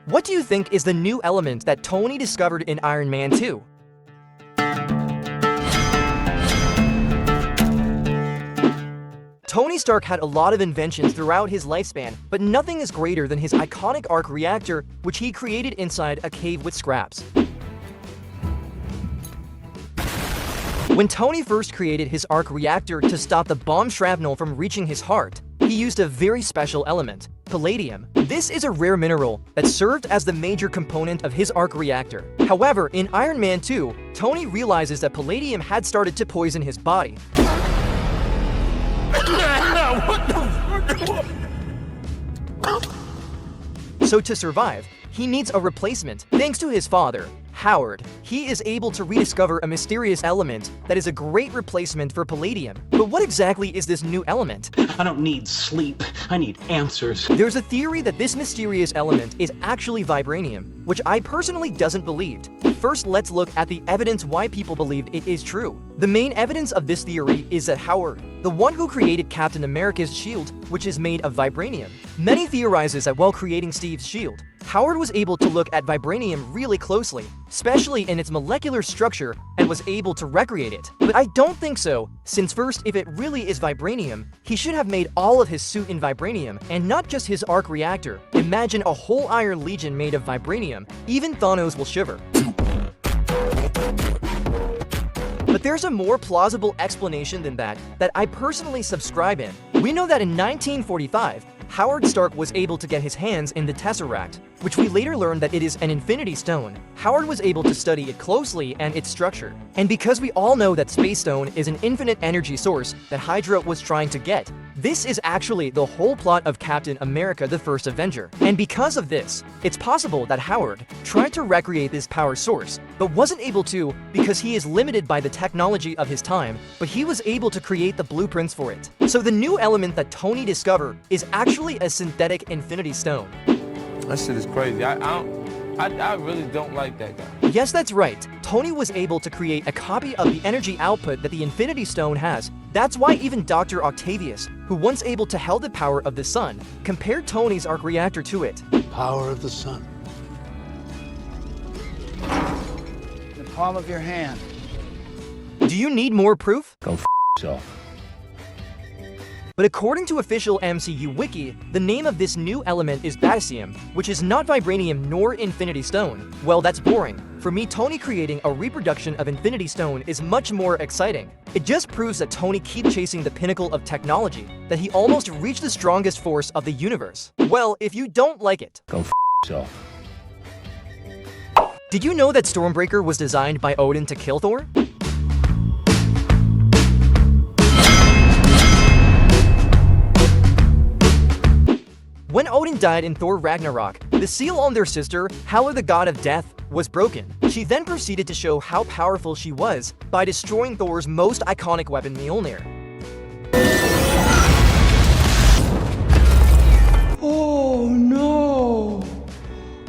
What do you think is the new element that Tony discovered in Iron Man 2? Tony Stark had a lot of inventions throughout his lifespan, but nothing is greater than his iconic arc reactor, which he created inside a cave with scraps. When Tony first created his arc reactor to stop the bomb shrapnel from reaching his heart, he used a very special element, palladium. This is a rare mineral that served as the major component of his arc reactor. However, in Iron Man 2, Tony realizes that palladium had started to poison his body. So to survive, he needs a replacement. Thanks to his father, Howard, he is able to rediscover a mysterious element that is a great replacement for palladium. But what exactly is this new element? I don't need sleep, I need answers. There's a theory that this mysterious element is actually vibranium, which I personally doesn't believe. First, let's look at the evidence why people believe it is true. The main evidence of this theory is that Howard, the one who created Captain America's shield, which is made of vibranium. Many theorizes that while creating Steve's shield, Howard was able to look at vibranium really closely, especially in its molecular structure, and was able to recreate it. But I don't think so, since first, if it really is vibranium, he should have made all of his suit in vibranium, and not just his arc reactor. Imagine a whole Iron Legion made of vibranium. Even Thanos will shiver. But there's a more plausible explanation than that I personally subscribe in. We know that in 1945, Howard Stark was able to get his hands in the Tesseract, which we later learned that it is an Infinity Stone. Howard was able to study it closely and its structure. And because we all know that Space Stone is an infinite energy source that Hydra was trying to get, this is actually the whole plot of Captain America: The First Avenger. And because of this, it's possible that Howard tried to recreate this power source, but wasn't able to because he is limited by the technology of his time, but he was able to create the blueprints for it. So the new element that Tony discovered is actually a synthetic Infinity Stone. That shit is crazy. I really don't like that guy. Yes, that's right. Tony was able to create a copy of the energy output that the Infinity Stone has. That's why even Dr. Octavius, who once able to held the power of the sun, compared Tony's arc reactor to it. Power of the sun. In the palm of your hand. Do you need more proof? Go f yourself. But according to official MCU wiki, the name of this new element is Batasium, which is not vibranium nor Infinity Stone. Well, that's boring. For me, Tony creating a reproduction of Infinity Stone is much more exciting. It just proves that Tony keeps chasing the pinnacle of technology, that he almost reached the strongest force of the universe. Well, if you don't like it, go f yourself. Did you know that Stormbreaker was designed by Odin to kill Thor? When Odin died in Thor Ragnarok, the seal on their sister, Hela the god of death, was broken. She then proceeded to show how powerful she was by destroying Thor's most iconic weapon, Mjolnir. Oh no!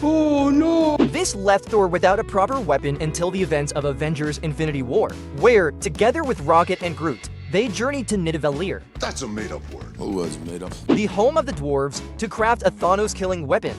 Oh no! This left Thor without a proper weapon until the events of Avengers: Infinity War, where, together with Rocket and Groot, they journeyed to Nidavellir. That's a made-up word. Who was made up? The home of the dwarves, to craft a Thanos-killing weapon.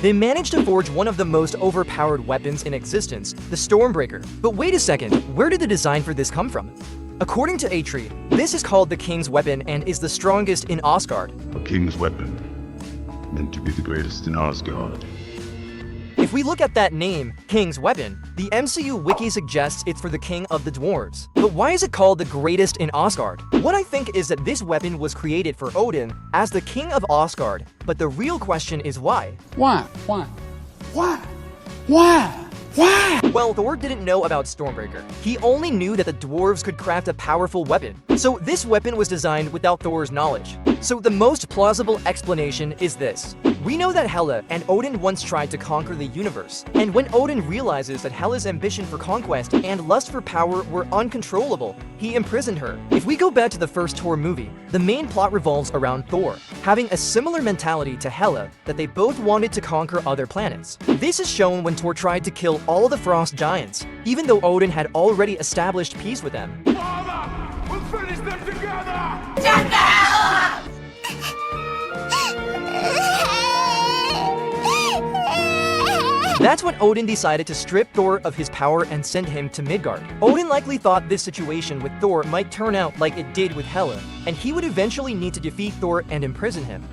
They managed to forge one of the most overpowered weapons in existence, the Stormbreaker. But wait a second, where did the design for this come from? According to Atri, this is called the King's Weapon and is the strongest in Asgard. A king's weapon, meant to be the greatest in Asgard. If we look at that name, King's Weapon, the MCU wiki suggests it's for the king of the dwarves. But why is it called the greatest in Asgard? What I think is that this weapon was created for Odin as the king of Asgard, but the real question is why? Why? Why? Why? Why? Why? Well, Thor didn't know about Stormbreaker. He only knew that the dwarves could craft a powerful weapon. So this weapon was designed without Thor's knowledge. So the most plausible explanation is this. We know that Hela and Odin once tried to conquer the universe. And when Odin realizes that Hela's ambition for conquest and lust for power were uncontrollable, he imprisoned her. If we go back to the first Thor movie, the main plot revolves around Thor, having a similar mentality to Hela, that they both wanted to conquer other planets. This is shown when Thor tried to kill all the frost giants, even though Odin had already established peace with them. Father, we'll finish them together! Shut the hell up! That's when Odin decided to strip Thor of his power and send him to Midgard. Odin likely thought this situation with Thor might turn out like it did with Hela, and he would eventually need to defeat Thor and imprison him.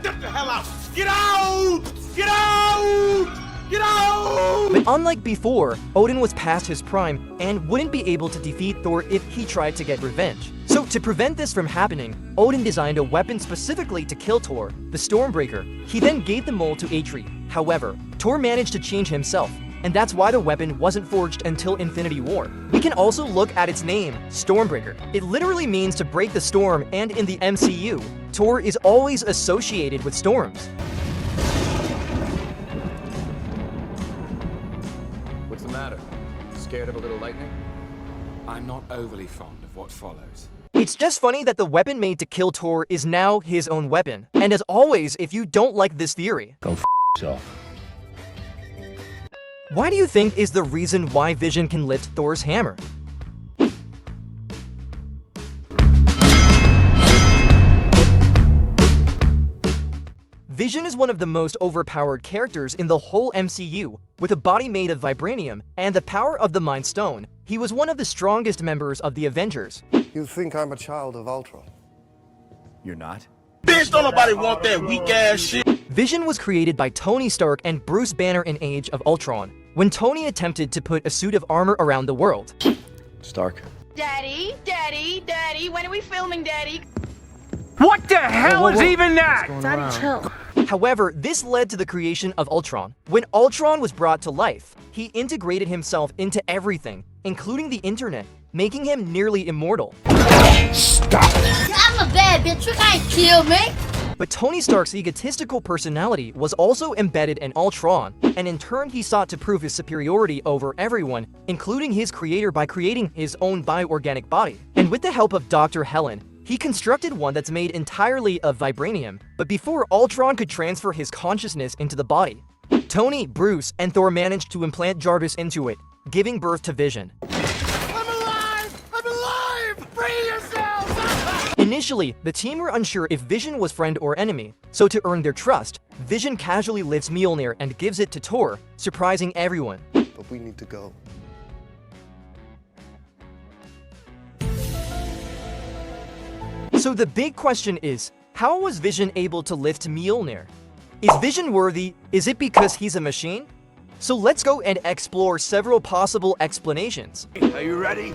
Get the hell out! Get out! Get out! Get out! But unlike before, Odin was past his prime and wouldn't be able to defeat Thor if he tried to get revenge. So to prevent this from happening, Odin designed a weapon specifically to kill Thor, the Stormbreaker. He then gave the mold to Atri. However, Thor managed to change himself, and that's why the weapon wasn't forged until Infinity War. We can also look at its name, Stormbreaker. It literally means to break the storm, and in the MCU, Thor is always associated with storms. What's the matter? Scared of a little lightning? I'm not overly fond of what follows. It's just funny that the weapon made to kill Thor is now his own weapon. And as always, if you don't like this theory, go f yourself. Why do you think is the reason why Vision can lift Thor's hammer? Vision is one of the most overpowered characters in the whole MCU. With a body made of vibranium and the power of the Mind Stone, he was one of the strongest members of the Avengers. You think I'm a child of Ultron? You're not? Bitch, don't nobody want that weak ass shit. Vision was created by Tony Stark and Bruce Banner in Age of Ultron, when Tony attempted to put a suit of armor around the world. Stark. Daddy, when are we filming, Daddy? What the hell is even that? Daddy, chill. However, this led to the creation of Ultron. When Ultron was brought to life, he integrated himself into everything, including the internet, making him nearly immortal. Stop. I'm a bad bitch, you can't kill me. But Tony Stark's egotistical personality was also embedded in Ultron, and in turn he sought to prove his superiority over everyone, including his creator, by creating his own bioorganic body. And with the help of Dr. Helen, he constructed one that's made entirely of vibranium. But before Ultron could transfer his consciousness into the body, Tony, Bruce, and Thor managed to implant Jarvis into it, giving birth to Vision. I'm alive! I'm alive! Free yourselves! Initially, the team were unsure if Vision was friend or enemy, so to earn their trust, Vision casually lifts Mjolnir and gives it to Thor, surprising everyone. But we need to go. So the big question is, how was Vision able to lift Mjolnir? Is Vision worthy? Is it because he's a machine? So let's go and explore several possible explanations. Are you ready?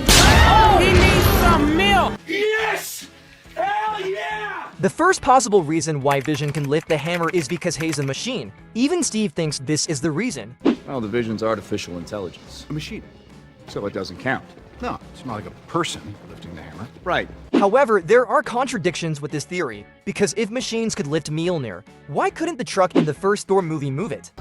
Oh, he needs some milk! Yes! Hell yeah! The first possible reason why Vision can lift the hammer is because he's a machine. Even Steve thinks this is the reason. Well, the Vision's artificial intelligence. A machine. So it doesn't count. No, it's not like a person lifting the hammer. Right. However, there are contradictions with this theory, because if machines could lift Mjolnir, why couldn't the truck in the first Thor movie move it?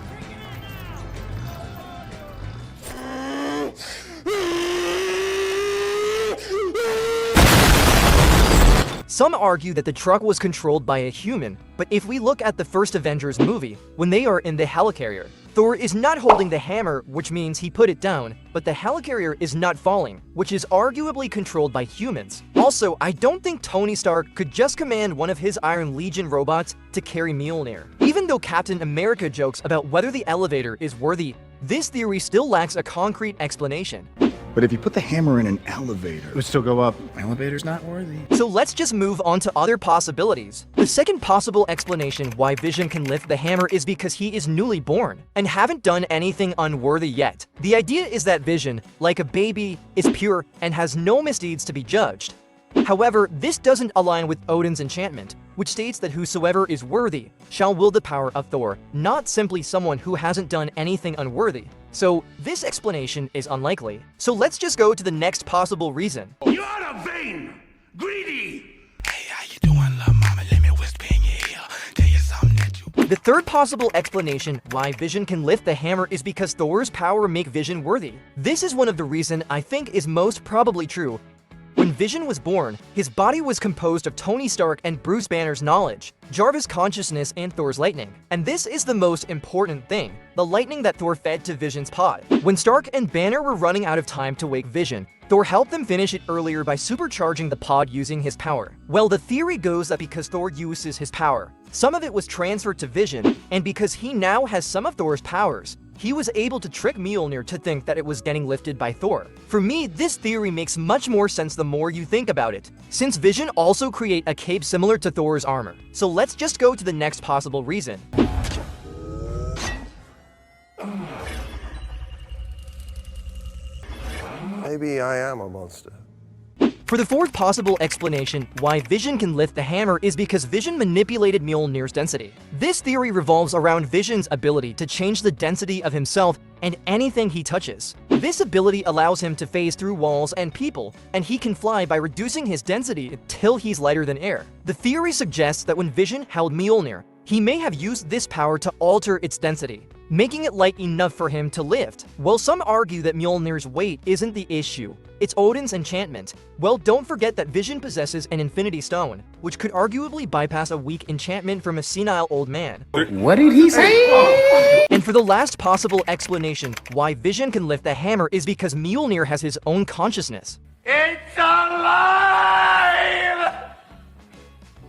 Some argue that the truck was controlled by a human, but if we look at the first Avengers movie, when they are in the helicarrier, Thor is not holding the hammer, which means he put it down, but the helicarrier is not falling, which is arguably controlled by humans. Also, I don't think Tony Stark could just command one of his Iron Legion robots to carry Mjolnir. Even though Captain America jokes about whether the elevator is worthy, this theory still lacks a concrete explanation. But if you put the hammer in an elevator, it would still go up. Elevator's not worthy. So let's just move on to other possibilities. The second possible explanation why Vision can lift the hammer is because he is newly born and haven't done anything unworthy yet. The idea is that Vision, like a baby, is pure and has no misdeeds to be judged. However, this doesn't align with Odin's enchantment, which states that whosoever is worthy shall wield the power of Thor, not simply someone who hasn't done anything unworthy. So this explanation is unlikely. So let's just go to the next possible reason. You're a vain, greedy. Hey, how you doing, love mama? Let me whisper in your ear. Tell you something that you... The third possible explanation why Vision can lift the hammer is because Thor's power make Vision worthy. This is one of the reasons I think is most probably true. When Vision was born, his body was composed of Tony Stark and Bruce Banner's knowledge, Jarvis' consciousness, and Thor's lightning. And this is the most important thing, the lightning that Thor fed to Vision's pod. When Stark and Banner were running out of time to wake Vision, Thor helped them finish it earlier by supercharging the pod using his power. Well, the theory goes that because Thor uses his power, some of it was transferred to Vision, and because he now has some of Thor's powers, he was able to trick Mjolnir to think that it was getting lifted by Thor. For me, this theory makes much more sense the more you think about it, since Vision also create a cape similar to Thor's armor. So let's just go to the next possible reason. Maybe I am a monster. For the fourth possible explanation why Vision can lift the hammer is because Vision manipulated Mjolnir's density. This theory revolves around Vision's ability to change the density of himself and anything he touches. This ability allows him to phase through walls and people, and he can fly by reducing his density until he's lighter than air. The theory suggests that when Vision held Mjolnir, he may have used this power to alter its density, making it light enough for him to lift. While some argue that Mjolnir's weight isn't the issue, it's Odin's enchantment. Well, don't forget that Vision possesses an Infinity Stone, which could arguably bypass a weak enchantment from a senile old man. What did he say? And for the last possible explanation why Vision can lift the hammer is because Mjolnir has his own consciousness. It's alive!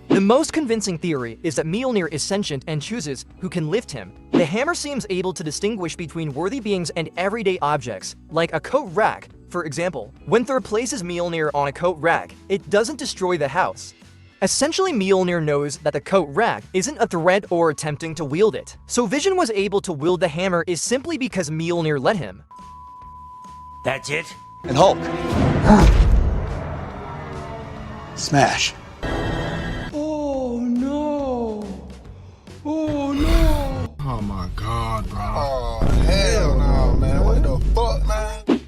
The most convincing theory is that Mjolnir is sentient and chooses who can lift him. The hammer seems able to distinguish between worthy beings and everyday objects, like a coat rack, for example. When Thor places Mjolnir on a coat rack, it doesn't destroy the house. Essentially, Mjolnir knows that the coat rack isn't a threat or attempting to wield it. So Vision was able to wield the hammer is simply because Mjolnir let him. That's it? And Hulk. Smash. Oh my God, bro. Oh, hell no, man. What the fuck, man?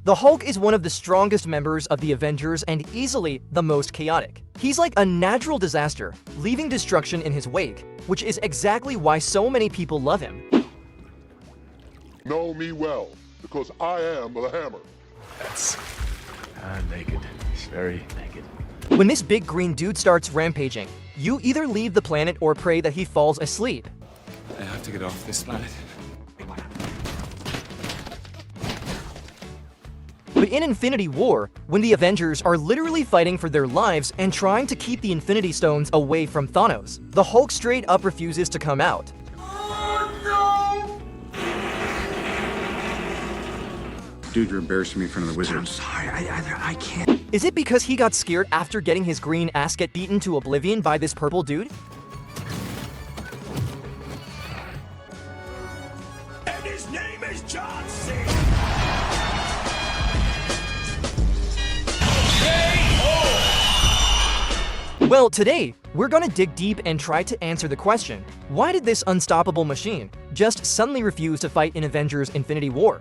The Hulk is one of the strongest members of the Avengers and easily the most chaotic. He's like a natural disaster, leaving destruction in his wake, which is exactly why so many people love him. Know me well, because I am the hammer. That's naked. It's very naked. When this big green dude starts rampaging, you either leave the planet or pray that he falls asleep. I have to get off this planet. But in Infinity War, when the Avengers are literally fighting for their lives and trying to keep the Infinity Stones away from Thanos, the Hulk straight up refuses to come out. Dude, you're embarrassing me in front of the wizard. I'm sorry, I can't. Is it because he got scared after getting his green ass get beaten to oblivion by this purple dude? And his name is John C. Well, today, we're gonna dig deep and try to answer the question, why did this unstoppable machine just suddenly refuse to fight in Avengers Infinity War?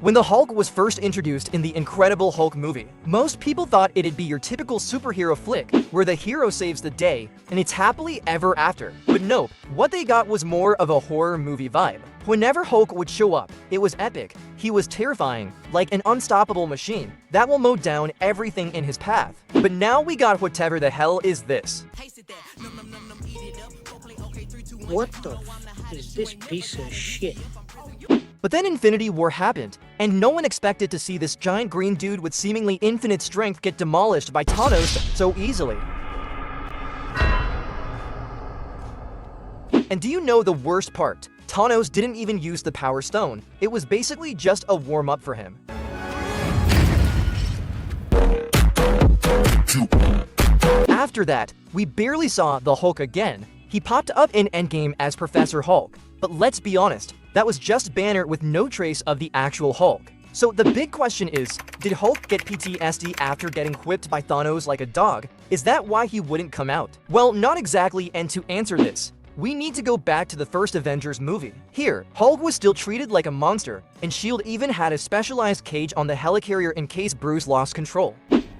When the Hulk was first introduced in the Incredible Hulk movie, most people thought it'd be your typical superhero flick, where the hero saves the day, and it's happily ever after. But nope, what they got was more of a horror movie vibe. Whenever Hulk would show up, it was epic. He was terrifying, like an unstoppable machine that will mow down everything in his path. But now we got whatever the hell is this. What the f is this piece of shit? But then Infinity War happened, and no one expected to see this giant green dude with seemingly infinite strength get demolished by Thanos so easily. And do you know the worst part? Thanos didn't even use the Power Stone. It was basically just a warm-up for him. After that, we barely saw the Hulk again. He popped up in Endgame as Professor Hulk. But let's be honest, that was just Banner with no trace of the actual Hulk. So the big question is, did Hulk get PTSD after getting whipped by Thanos like a dog? Is that why he wouldn't come out? Well, not exactly, and to answer this, we need to go back to the first Avengers movie. Here, Hulk was still treated like a monster, and S.H.I.E.L.D. even had a specialized cage on the helicarrier in case Bruce lost control.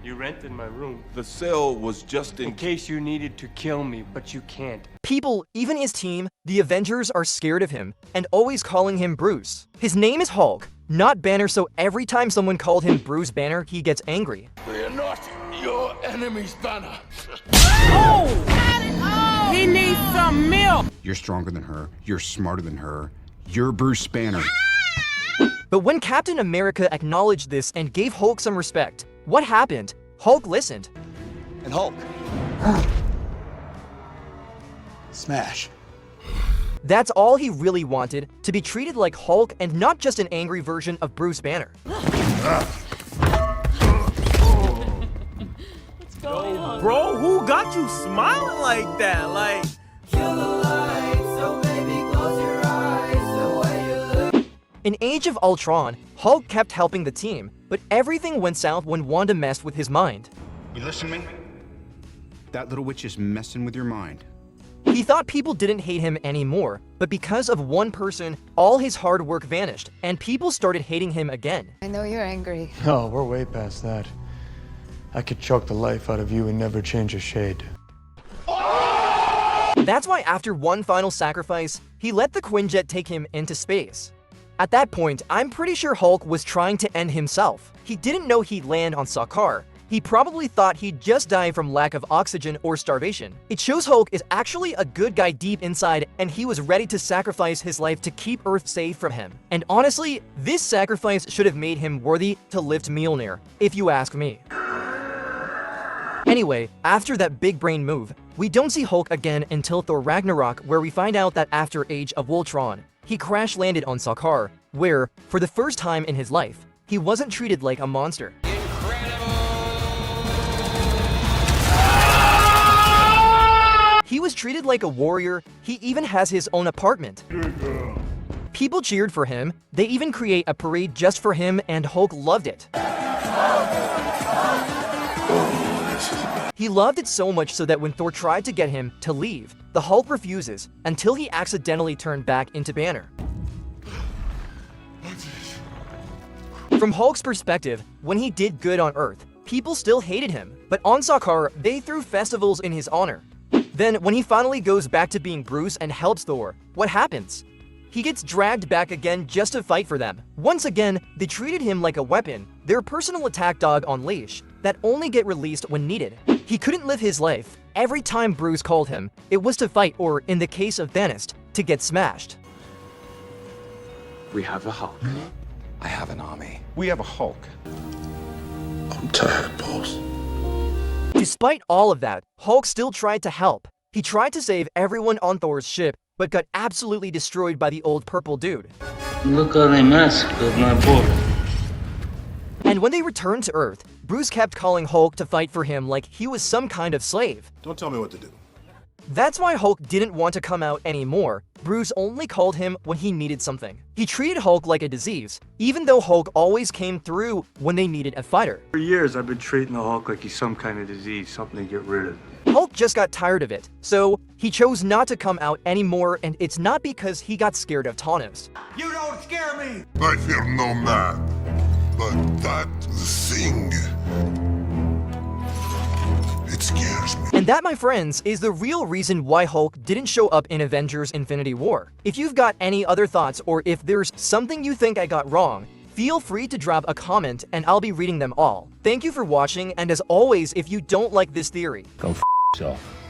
You rented my room. The cell was just In case you needed to kill me, but you can't. People, even his team, the Avengers, are scared of him and always calling him Bruce. His name is Hulk, not Banner, so every time someone called him Bruce Banner, he gets angry. We're not your enemy's Banner. Oh! He needs some milk. You're stronger than her. You're smarter than her. You're Bruce Banner. But when Captain America acknowledged this and gave Hulk some respect, what happened? Hulk listened. And Hulk. Smash. That's all he really wanted, to be treated like Hulk and not just an angry version of Bruce Banner. Bro, who got you smiling like that? Like, In Age of Ultron, Hulk kept helping the team, but everything went south when Wanda messed with his mind. You listen to me? That little witch is messing with your mind. He thought people didn't hate him anymore, but because of one person, all his hard work vanished, and people started hating him again. I know you're angry. no, we're way past that. I could choke the life out of you and never change a shade. That's why after one final sacrifice, he let the Quinjet take him into space. At that point, I'm pretty sure Hulk was trying to end himself. He didn't know he'd land on Sakaar. He probably thought he'd just die from lack of oxygen or starvation. It shows Hulk is actually a good guy deep inside, and he was ready to sacrifice his life to keep Earth safe from him. And honestly, this sacrifice should have made him worthy to lift Mjolnir, if you ask me. Anyway, after that big brain move, we don't see Hulk again until Thor Ragnarok, where we find out that after Age of Ultron, he crash-landed on Sakaar, where, for the first time in his life, he wasn't treated like a monster. He was treated like a warrior. He even has his own apartment. People cheered for him. They even create a parade just for him, and Hulk loved it. He loved it so much so that when Thor tried to get him to leave, the Hulk refuses until he accidentally turned back into Banner. From Hulk's perspective, when he did good on Earth, people still hated him, but on Sakaar, they threw festivals in his honor. Then, when he finally goes back to being Bruce and helps Thor, what happens? He gets dragged back again just to fight for them. Once again, they treated him like a weapon, their personal attack dog on leash, that only get released when needed. He couldn't live his life. Every time Bruce called him, it was to fight or, in the case of Thanos, to get smashed. We have a Hulk. I have an army. We have a Hulk. I'm tired, boss. Despite all of that, Hulk still tried to help. He tried to save everyone on Thor's ship, but got absolutely destroyed by the old purple dude. Look at the mask of my boy. And when they returned to Earth, Bruce kept calling Hulk to fight for him like he was some kind of slave. Don't tell me what to do. That's why Hulk didn't want to come out anymore. Bruce only called him when he needed something. He treated Hulk like a disease, even though Hulk always came through when they needed a fighter. For years, I've been treating the Hulk like he's some kind of disease, something to get rid of. Hulk just got tired of it, so he chose not to come out anymore, and it's not because he got scared of Thanos. You don't scare me! I fear no man, but that thing. It scares me. And that, my friends, is the real reason why Hulk didn't show up in Avengers Infinity War. If you've got any other thoughts, or if there's something you think I got wrong, feel free to drop a comment and I'll be reading them all. Thank you for watching, and as always, if you don't like this theory, Go f yourself.